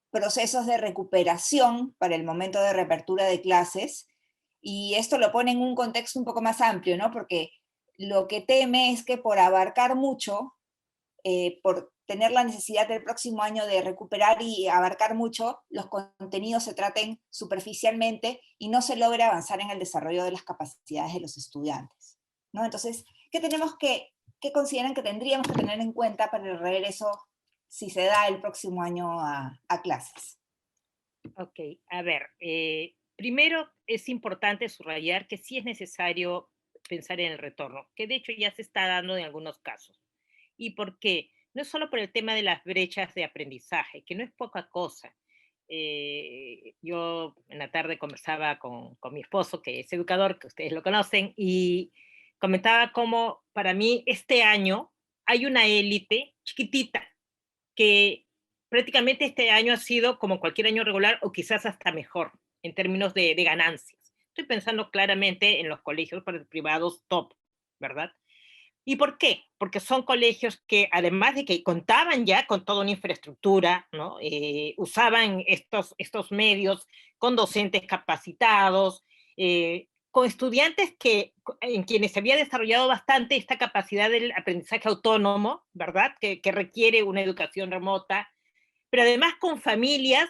Speaker 2: procesos de recuperación para el momento de reapertura de clases. Y esto lo pone en un contexto un poco más amplio, ¿no? Porque lo que teme es que por abarcar mucho, por tener la necesidad del próximo año de recuperar y abarcar mucho, los contenidos se traten superficialmente y no se logre avanzar en el desarrollo de las capacidades de los estudiantes, ¿no? Entonces, ¿qué consideran que tendríamos que tener en cuenta para el regreso, si se da el próximo año a clases?
Speaker 3: Ok, a ver, primero es importante subrayar que sí es necesario pensar en el retorno, que de hecho ya se está dando en algunos casos. ¿Y por qué? No es solo por el tema de las brechas de aprendizaje, que no es poca cosa. Yo en la tarde conversaba con mi esposo, que es educador, que ustedes lo conocen, y comentaba cómo para mí este año hay una élite chiquitita que prácticamente este año ha sido como cualquier año regular o quizás hasta mejor en términos de ganancias. Estoy pensando claramente en los colegios privados top, ¿verdad? ¿Y por qué? Porque son colegios que, además de que contaban ya con toda una infraestructura, ¿no? Usaban estos medios con docentes capacitados, con estudiantes en quienes se había desarrollado bastante esta capacidad del aprendizaje autónomo, ¿verdad? Que requiere una educación remota, pero además con familias,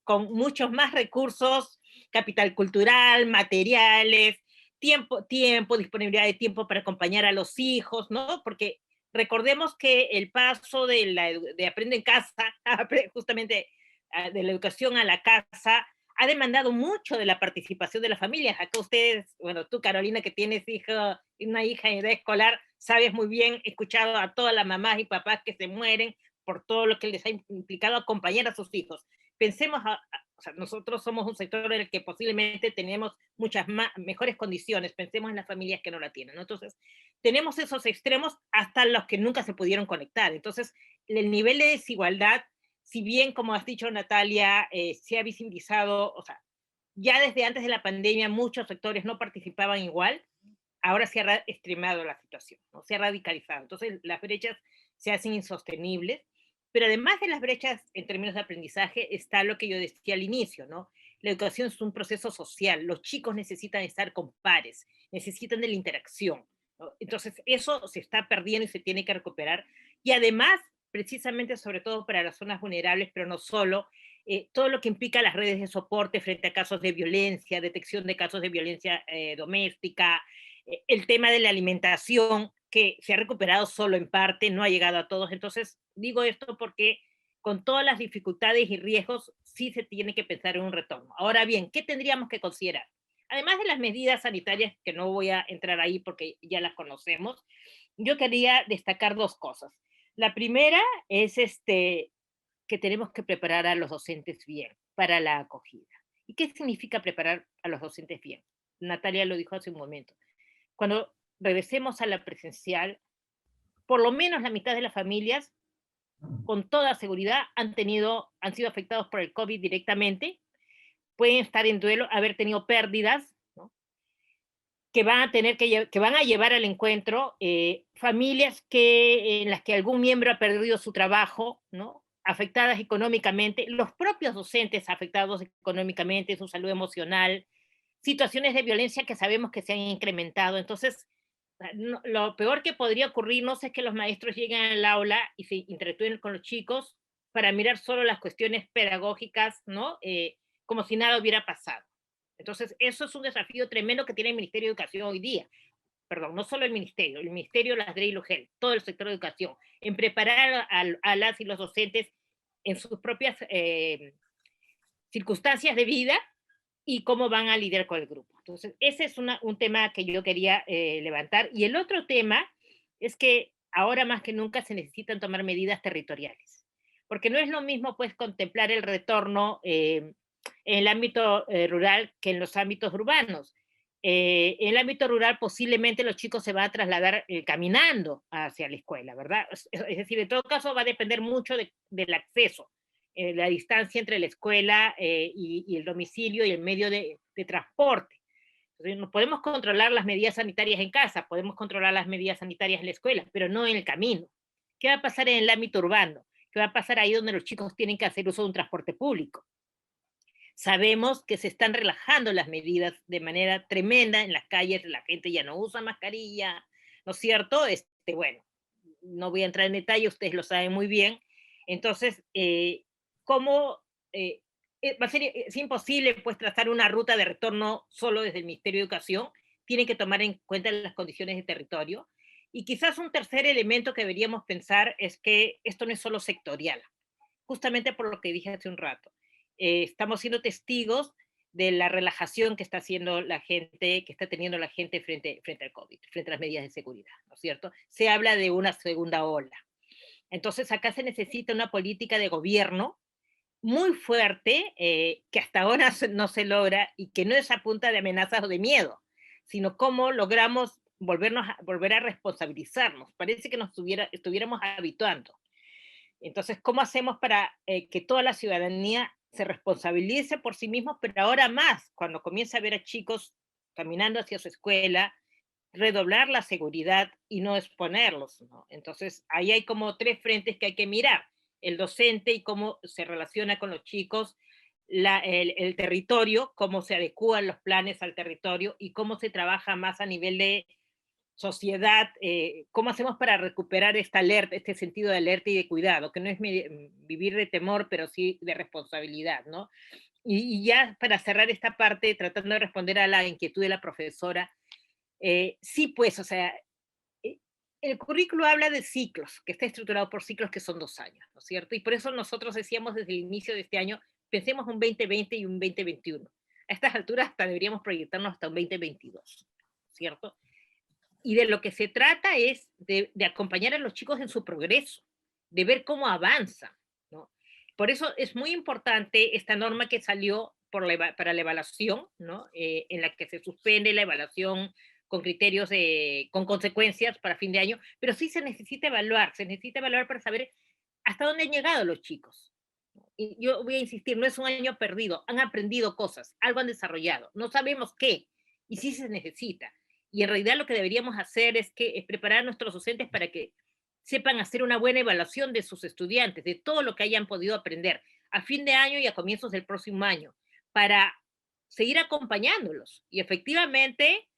Speaker 3: con muchos más recursos, capital cultural, materiales, disponibilidad de tiempo para acompañar a los hijos, ¿no? Porque recordemos que el paso de aprende en casa, justamente de la educación a la casa, ha demandado mucho de la participación de las familias. Acá ustedes, bueno, tú Carolina que tienes una hija en edad escolar, sabes muy bien, he escuchado a todas las mamás y papás que se mueren por todo lo que les ha implicado acompañar a sus hijos. Pensemos, o sea, nosotros somos un sector en el que posiblemente tenemos muchas mejores condiciones, pensemos en las familias que no la tienen, ¿no? Entonces, tenemos esos extremos hasta los que nunca se pudieron conectar. Entonces, el nivel de desigualdad, si bien, como has dicho Natalia, se ha visibilizado, o sea, ya desde antes de la pandemia muchos sectores no participaban igual, ahora se ha extremado la situación, ¿no? Se ha radicalizado. Entonces, las brechas se hacen insostenibles, pero además de las brechas en términos de aprendizaje está lo que yo decía al inicio, ¿no? La educación es un proceso social, los chicos necesitan estar con pares, necesitan de la interacción, ¿no? Entonces, eso se está perdiendo y se tiene que recuperar. Y además, precisamente, sobre todo para las zonas vulnerables, pero no solo, todo lo que implica las redes de soporte frente a casos de violencia, detección de casos de violencia doméstica, el tema de la alimentación, que se ha recuperado solo en parte, no ha llegado a todos. Entonces, digo esto porque con todas las dificultades y riesgos, sí se tiene que pensar en un retorno. Ahora bien, ¿qué tendríamos que considerar? Además de las medidas sanitarias, que no voy a entrar ahí porque ya las conocemos, yo quería destacar dos cosas. La primera es que tenemos que preparar a los docentes bien para la acogida. ¿Y qué significa preparar a los docentes bien? Natalia lo dijo hace un momento. Cuando regresemos a la presencial, por lo menos la mitad de las familias, con toda seguridad, han sido afectados por el COVID directamente, pueden estar en duelo, haber tenido pérdidas, ¿no? que van a llevar al encuentro familias en las que algún miembro ha perdido su trabajo, ¿no? Afectadas económicamente, los propios docentes afectados económicamente, su salud emocional, situaciones de violencia que sabemos que se han incrementado. Entonces, lo peor que podría ocurrirnos es que los maestros lleguen al aula y se interactúen con los chicos para mirar solo las cuestiones pedagógicas, ¿no? Como si nada hubiera pasado. Entonces, eso es un desafío tremendo que tiene el Ministerio de Educación hoy día. Perdón, no solo el Ministerio, las DRE y LUGEL, todo el sector de educación, en preparar a las y los docentes en sus propias circunstancias de vida y cómo van a lidiar con el grupo. Entonces, ese es un tema que yo quería levantar. Y el otro tema es que ahora más que nunca se necesitan tomar medidas territoriales, porque no es lo mismo pues contemplar el retorno en el ámbito rural que en los ámbitos urbanos. En el ámbito rural posiblemente los chicos se van a trasladar caminando hacia la escuela, ¿verdad? Es decir, en todo caso va a depender mucho del acceso, la distancia entre la escuela y el domicilio y el medio de transporte. Entonces, no podemos controlar las medidas sanitarias en casa, podemos controlar las medidas sanitarias en la escuela, pero no en el camino. ¿Qué va a pasar en el ámbito urbano? ¿Qué va a pasar ahí donde los chicos tienen que hacer uso de un transporte público? Sabemos que se están relajando las medidas de manera tremenda en las calles, la gente ya no usa mascarilla, ¿no es cierto? Bueno, no voy a entrar en detalle, ustedes lo saben muy bien. Entonces, ¿cómo es imposible pues trazar una ruta de retorno solo desde el Ministerio de Educación? Tienen que tomar en cuenta las condiciones de territorio. Y quizás un tercer elemento que deberíamos pensar es que esto no es solo sectorial, justamente por lo que dije hace un rato. Estamos siendo testigos de la relajación que está haciendo la gente, que está teniendo la gente frente al COVID, frente a las medidas de seguridad, ¿no es cierto? Se habla de una segunda ola. Entonces acá se necesita una política de gobierno muy fuerte que hasta ahora no se logra y que no es a punta de amenazas o de miedo, sino cómo logramos volver a responsabilizarnos. Parece que nos estuviéramos habituando. Entonces, ¿cómo hacemos para que toda la ciudadanía se responsabilice por sí mismos, pero ahora más, cuando comienza a ver a chicos caminando hacia su escuela, redoblar la seguridad y no exponerlos, ¿no? Entonces, ahí hay como tres frentes que hay que mirar. El docente y cómo se relaciona con los chicos, el territorio, cómo se adecúan los planes al territorio y cómo se trabaja más a nivel de sociedad, cómo hacemos para recuperar esta alerta, este sentido de alerta y de cuidado, que no es vivir de temor, pero sí de responsabilidad, ¿no? Y ya para cerrar esta parte, tratando de responder a la inquietud de la profesora, sí, pues, o sea, el currículo habla de ciclos, que está estructurado por ciclos que son 2 años, ¿no es cierto? Y por eso nosotros decíamos desde el inicio de este año, pensemos un 2020 y un 2021. A estas alturas hasta deberíamos proyectarnos hasta un 2022, ¿cierto? Y de lo que se trata es de acompañar a los chicos en su progreso, de ver cómo avanzan, ¿no? Por eso es muy importante esta norma que salió para la evaluación, ¿no? En la que se suspende la evaluación con criterios, con consecuencias para fin de año, pero sí se necesita evaluar para saber hasta dónde han llegado los chicos. Y yo voy a insistir, no es un año perdido, han aprendido cosas, algo han desarrollado, no sabemos qué, y sí se necesita. Y en realidad lo que deberíamos hacer es preparar a nuestros docentes para que sepan hacer una buena evaluación de sus estudiantes, de todo lo que hayan podido aprender a fin de año y a comienzos del próximo año, para seguir acompañándolos. Y efectivamente,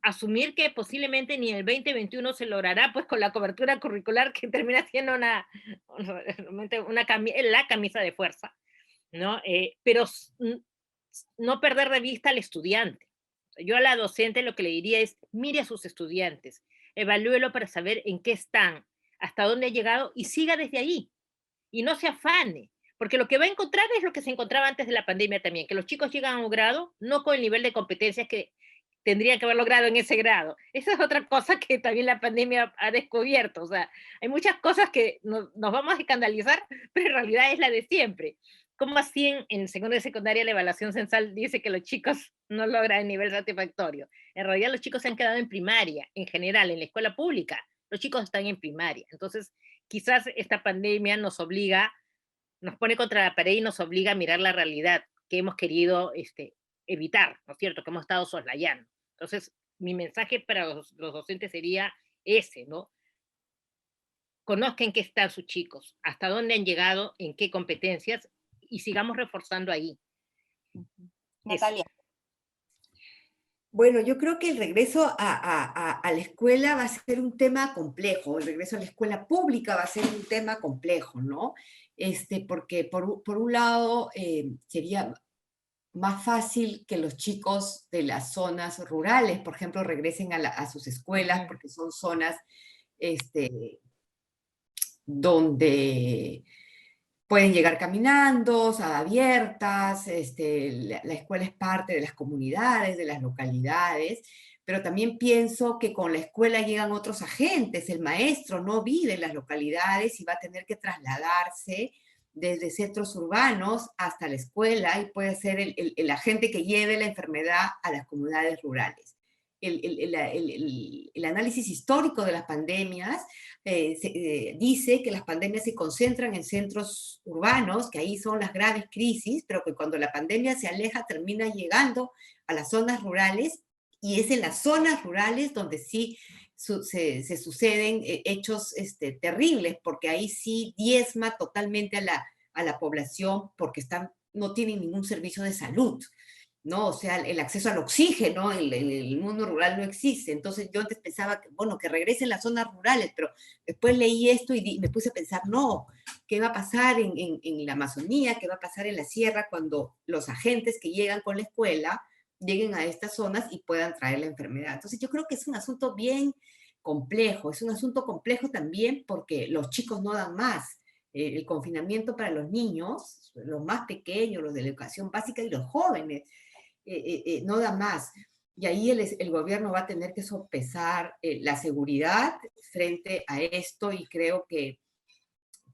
Speaker 3: asumir que posiblemente ni el 2021 se logrará, pues con la cobertura curricular que termina siendo la camisa de fuerza, ¿no? Pero no perder de vista al estudiante. Yo a la docente lo que le diría es, mire a sus estudiantes, evalúelo para saber en qué están, hasta dónde ha llegado y siga desde ahí. Y no se afane, porque lo que va a encontrar es lo que se encontraba antes de la pandemia también, que los chicos llegan a un grado no con el nivel de competencias que tendrían que haber logrado en ese grado. Esa es otra cosa que también la pandemia ha descubierto. O sea, hay muchas cosas que nos vamos a escandalizar, pero en realidad es la de siempre. ¿Cómo así en segundo y secundaria la evaluación censal dice que los chicos no logran el nivel satisfactorio? En realidad los chicos se han quedado en primaria, en general, en la escuela pública. Los chicos están en primaria. Entonces, quizás esta pandemia nos pone contra la pared y nos obliga a mirar la realidad que hemos querido evitar, ¿no es cierto? Que hemos estado soslayando. Entonces, mi mensaje para los docentes sería ese, ¿no? Conozcan qué están sus chicos, hasta dónde han llegado, en qué competencias, y sigamos reforzando ahí.
Speaker 2: Natalia.
Speaker 4: Bueno, yo creo que el regreso a la escuela va a ser un tema complejo, el regreso a la escuela pública va a ser un tema complejo, ¿no? Porque por un lado sería más fácil que los chicos de las zonas rurales, por ejemplo, regresen a sus escuelas, porque son zonas donde pueden llegar caminando, abiertas, la escuela es parte de las comunidades, de las localidades, pero también pienso que con la escuela llegan otros agentes, el maestro no vive en las localidades y va a tener que trasladarse desde centros urbanos hasta la escuela y puede ser el agente que lleve la enfermedad a las comunidades rurales. El análisis histórico de las pandemias dice que las pandemias se concentran en centros urbanos, que ahí son las graves crisis, pero que cuando la pandemia se aleja termina llegando a las zonas rurales, y es en las zonas rurales donde sí se suceden hechos terribles, porque ahí sí diezma totalmente a la población porque no tienen ningún servicio de salud, ¿no? O sea, el acceso al oxígeno en el mundo rural no existe. Entonces yo antes pensaba que, bueno, que regresen las zonas rurales, pero después leí esto y me puse a pensar, no, ¿qué va a pasar en la Amazonía? ¿Qué va a pasar en la sierra cuando los agentes que llegan con la escuela lleguen a estas zonas y puedan traer la enfermedad? Entonces yo creo que es un asunto bien complejo, es un asunto complejo también porque los chicos no dan más. El confinamiento para los niños, los más pequeños, los de la educación básica y los jóvenes, no da más. Y ahí el gobierno va a tener que sopesar la seguridad frente a esto, y creo que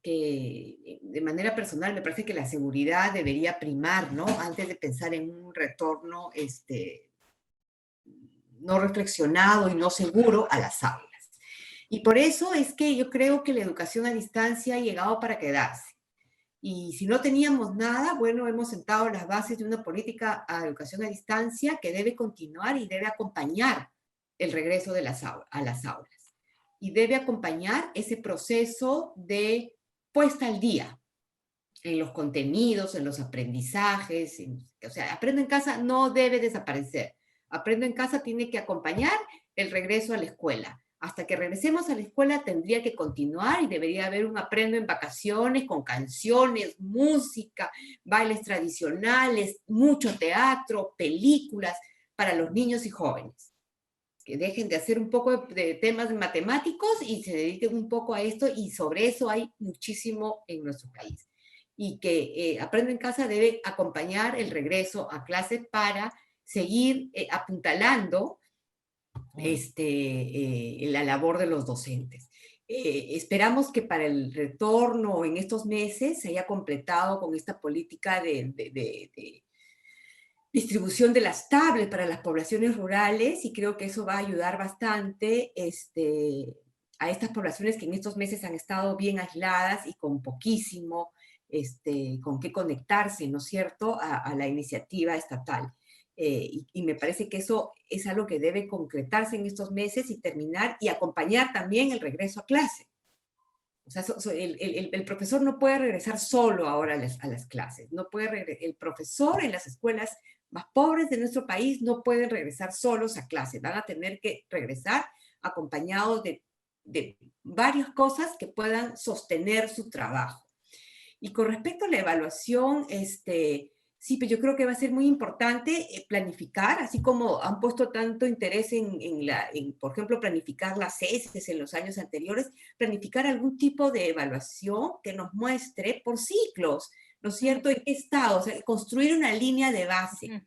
Speaker 4: de manera personal me parece que la seguridad debería primar, ¿no? Antes de pensar en un retorno no reflexionado y no seguro a las aulas. Y por eso es que yo creo que la educación a distancia ha llegado para quedarse. Y si no teníamos nada, bueno, hemos sentado las bases de una política a educación a distancia que debe continuar y debe acompañar el regreso a las aulas. Y debe acompañar ese proceso de puesta al día en los contenidos, en los aprendizajes. O sea, Aprendo en Casa no debe desaparecer. Aprendo en Casa tiene que acompañar el regreso a la escuela. Hasta que regresemos a la escuela tendría que continuar y debería haber un aprendo en vacaciones con canciones, música, bailes tradicionales, mucho teatro, películas para los niños y jóvenes. Que dejen de hacer un poco de temas matemáticos y se dediquen un poco a esto, y sobre eso hay muchísimo en nuestro país. Y que Aprendo en Casa debe acompañar el regreso a clase para seguir apuntalando la labor de los docentes. Esperamos que para el retorno en estos meses se haya completado con esta política de distribución de las tablets para las poblaciones rurales, y creo que eso va a ayudar bastante a estas poblaciones que en estos meses han estado bien aisladas y con poquísimo con qué conectarse, ¿no es cierto?, a la iniciativa estatal. Y me parece que eso es algo que debe concretarse en estos meses y terminar y acompañar también el regreso a clase. O sea, el profesor no puede regresar solo ahora a las clases. No puede el profesor en las escuelas más pobres de nuestro país no pueden regresar solos a clase. Van a tener que regresar acompañados de varias cosas que puedan sostener su trabajo. Y con respecto a la evaluación, sí, pero yo creo que va a ser muy importante planificar, así como han puesto tanto interés en por ejemplo, planificar las CESES en los años anteriores, planificar algún tipo de evaluación que nos muestre por ciclos, ¿no es cierto?, en qué estado, o sea, construir una línea de base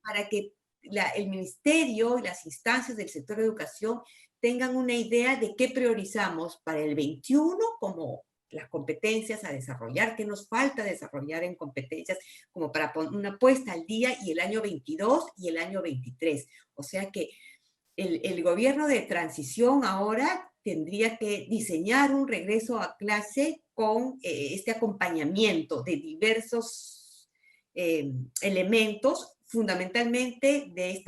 Speaker 4: para que el ministerio y las instancias del sector de educación tengan una idea de qué priorizamos para el 21 como las competencias a desarrollar, qué nos falta desarrollar en competencias, como para poner una puesta al día, y el año 22 y el año 23. O sea que el gobierno de transición ahora tendría que diseñar un regreso a clase con este acompañamiento de diversos elementos, fundamentalmente de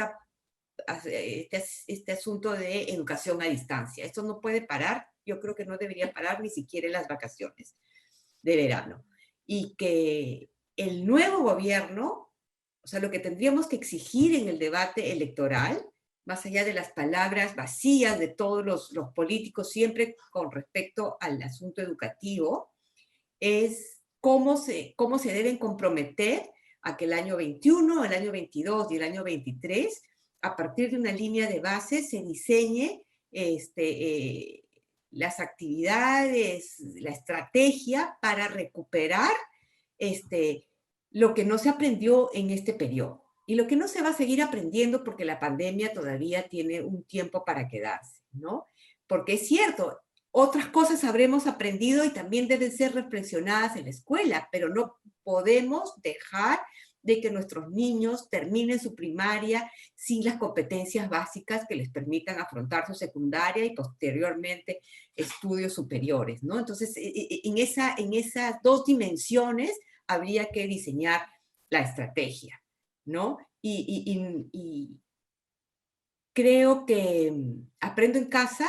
Speaker 4: este asunto de educación a distancia. Esto no puede parar. Yo creo que no debería parar ni siquiera en las vacaciones de verano. Y que el nuevo gobierno, o sea, lo que tendríamos que exigir en el debate electoral, más allá de las palabras vacías de todos los políticos siempre con respecto al asunto educativo, es cómo se deben comprometer a que el año 21, el año 22 y el año 23, a partir de una línea de base, se diseñe las actividades, la estrategia para recuperar lo que no se aprendió en este periodo y lo que no se va a seguir aprendiendo porque la pandemia todavía tiene un tiempo para quedarse, ¿no? Porque es cierto, otras cosas habremos aprendido y también deben ser reflexionadas en la escuela, pero no podemos dejar de que nuestros niños terminen su primaria sin las competencias básicas que les permitan afrontar su secundaria y posteriormente estudios superiores, ¿no? Entonces, en esas dos dimensiones habría que diseñar la estrategia, ¿no? Y creo que aprendo en casa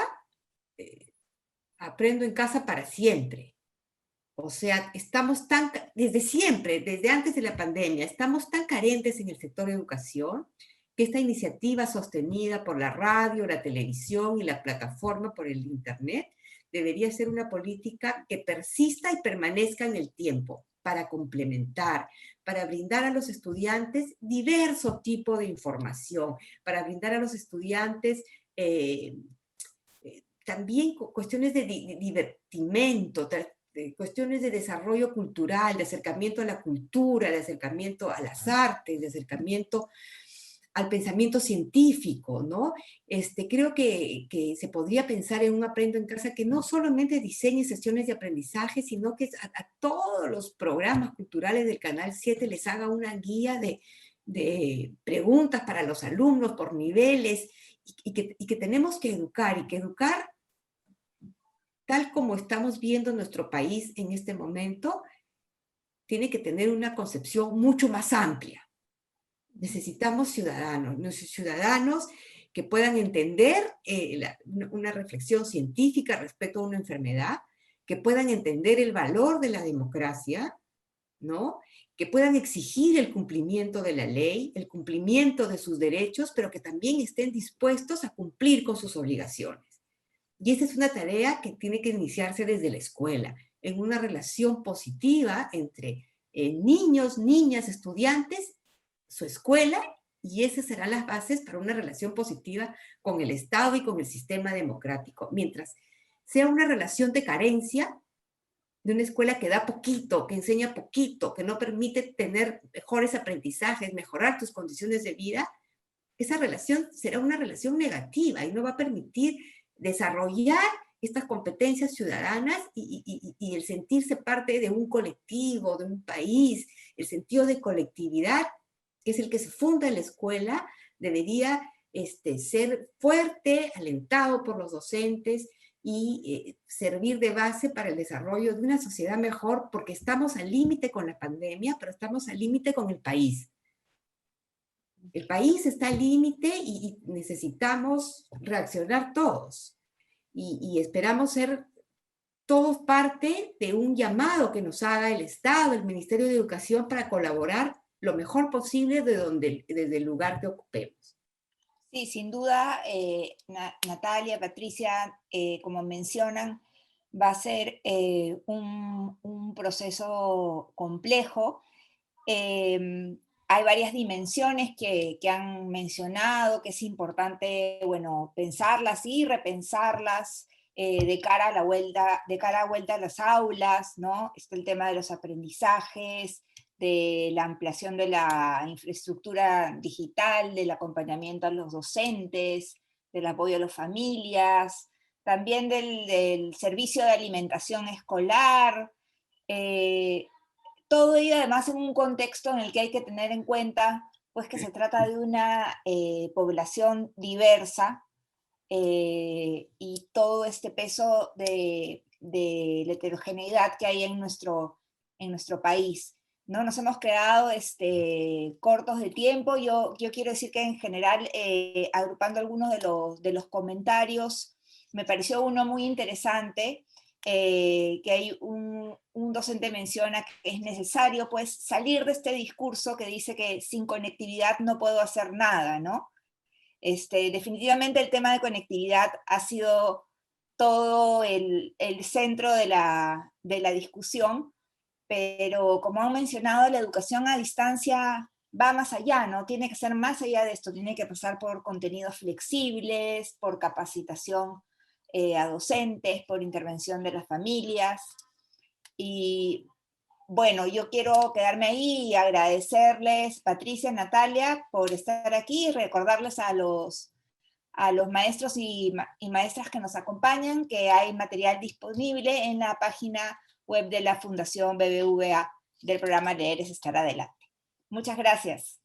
Speaker 4: para siempre. O sea, estamos desde siempre, desde antes de la pandemia, estamos tan carentes en el sector de educación que esta iniciativa sostenida por la radio, la televisión y la plataforma por el internet debería ser una política que persista y permanezca en el tiempo para complementar, para brindar a los estudiantes diverso tipo de información, para brindar a los estudiantes también cuestiones de divertimento, cuestiones de desarrollo cultural, de acercamiento a la cultura, de acercamiento a las artes, de acercamiento al pensamiento científico, ¿no? Creo que se podría pensar en un Aprendo en Casa que no solamente diseñe sesiones de aprendizaje, sino que a todos los programas culturales del Canal 7 les haga una guía de preguntas para los alumnos por niveles, y que tenemos que educar, y que educar tal como estamos viendo nuestro país en este momento, tiene que tener una concepción mucho más amplia. Necesitamos ciudadanos que puedan entender una reflexión científica respecto a una enfermedad, que puedan entender el valor de la democracia, ¿no? Que puedan exigir el cumplimiento de la ley, el cumplimiento de sus derechos, pero que también estén dispuestos a cumplir con sus obligaciones. Y esa es una tarea que tiene que iniciarse desde la escuela, en una relación positiva entre niños, niñas, estudiantes, su escuela, y esas serán las bases para una relación positiva con el Estado y con el sistema democrático. Mientras sea una relación de carencia, de una escuela que da poquito, que enseña poquito, que no permite tener mejores aprendizajes, mejorar tus condiciones de vida, esa relación será una relación negativa y no va a permitir desarrollar estas competencias ciudadanas y el sentirse parte de un colectivo, de un país, el sentido de colectividad, que es el que se funda en la escuela, debería ser fuerte, alentado por los docentes y servir de base para el desarrollo de una sociedad mejor, porque estamos al límite con la pandemia, pero estamos al límite con el país. El país está al límite y necesitamos reaccionar todos. Y esperamos ser todos parte de un llamado que nos haga el Estado, el Ministerio de Educación, para colaborar lo mejor posible desde el lugar que ocupemos.
Speaker 2: Sí, sin duda, Natalia, Patricia, como mencionan, va a ser un proceso complejo. Hay varias dimensiones que han mencionado, que es importante, bueno, pensarlas y repensarlas de cara a vuelta a las aulas, ¿no? Está el tema de los aprendizajes, de la ampliación de la infraestructura digital, del acompañamiento a los docentes, del apoyo a las familias, también del servicio de alimentación escolar, todo ello además en un contexto en el que hay que tener en cuenta pues, que se trata de una población diversa y todo este peso de la heterogeneidad que hay en nuestro país. ¿No? Nos hemos quedado cortos de tiempo. Yo quiero decir que en general, agrupando algunos de los comentarios, me pareció uno muy interesante, que hay un docente menciona que es necesario pues, salir de este discurso que dice que sin conectividad no puedo hacer nada, ¿no? Definitivamente el tema de conectividad ha sido todo el centro de la discusión, pero como han mencionado, la educación a distancia va más allá, ¿no? Tiene que ser más allá de esto, tiene que pasar por contenidos flexibles, por capacitación a docentes, por intervención de las familias. Y bueno, yo quiero quedarme ahí y agradecerles, Patricia, Natalia, por estar aquí y recordarles a los maestros y maestras que nos acompañan que hay material disponible en la página web de la Fundación BBVA del programa Leer es Estar Adelante. Muchas gracias.